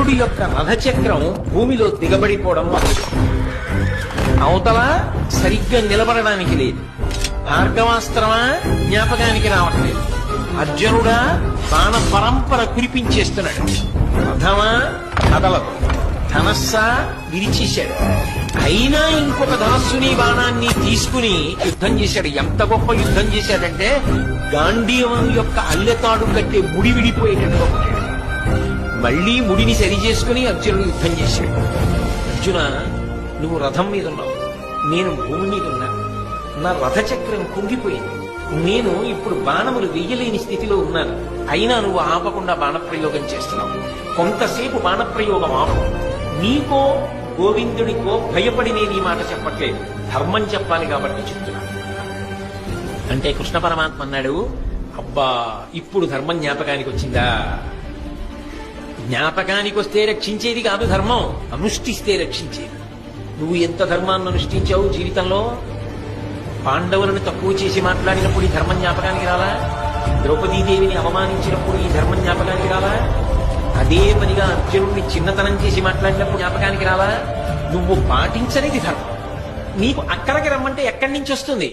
అర్జునుడి యొక్క రథచక్రం భూమిలో దిగబడిపోవడం మొదలు. అవతల సరిగ్గా నిలబడడానికి లేదు. భార్గవాస్త్రమా జ్ఞాపకానికి రావట్లేదు. అర్జునుడా బాణ పరంపర కురిపించేస్తున్నాడు. రథమా కదలదు. ధనస్సా విరిచేశాడు. అయినా ఇంకొక ధనస్సుని బాణాన్ని తీసుకుని యుద్ధం చేశాడు. ఎంత గొప్ప యుద్ధం చేశాడంటే గాంధీవం యొక్క అల్లెతాడు కట్టే ముడి విడిపోయేటట్టుగా కొట్టాడు. మళ్లీ ముడిని సరి చేసుకుని అర్జునుడు యుద్ధం చేశాడు. అర్జున, నువ్వు రథం మీద ఉన్నావు, నేను భూమి మీద ఉన్నాను. నా రథచక్రం కుంగిపోయింది. నేను ఇప్పుడు బాణములు వెయ్యలేని స్థితిలో ఉన్నాను. అయినా నువ్వు ఆపకుండా బాణప్రయోగం చేస్తున్నావు. కొంతసేపు బాణప్రయోగం ఆపు. నీకో గోవిందుడికో భయపడి నేను ఈ మాట చెప్పట్లేదు, ధర్మం చెప్పాలి కాబట్టి చెప్తున్నా. అంటే కృష్ణ పరమాత్మ అన్నాడు, అబ్బా ఇప్పుడు ధర్మం జ్ఞాపకానికి వచ్చిందా? జ్ఞాపకానికి వస్తే రక్షించేది కాదు ధర్మం, అనుష్ఠిస్తే రక్షించేది. నువ్వు ఎంత ధర్మాన్ని అనుష్ఠించావు జీవితంలో? పాండవులను తక్కువ చేసి మాట్లాడినప్పుడు ఈ ధర్మం జ్ఞాపకానికి రాలా? ద్రౌపదీదేవిని అవమానించినప్పుడు ఈ ధర్మం జ్ఞాపకానికి రాలా? అదే పనిగా అర్జునుడిని చిన్నతనం చేసి మాట్లాడినప్పుడు జ్ఞాపకానికి రాలా? నువ్వు పాటించనిది ధర్మం. నీకు అక్కడికి రమ్మంటే ఎక్కడి నుంచి వస్తుంది?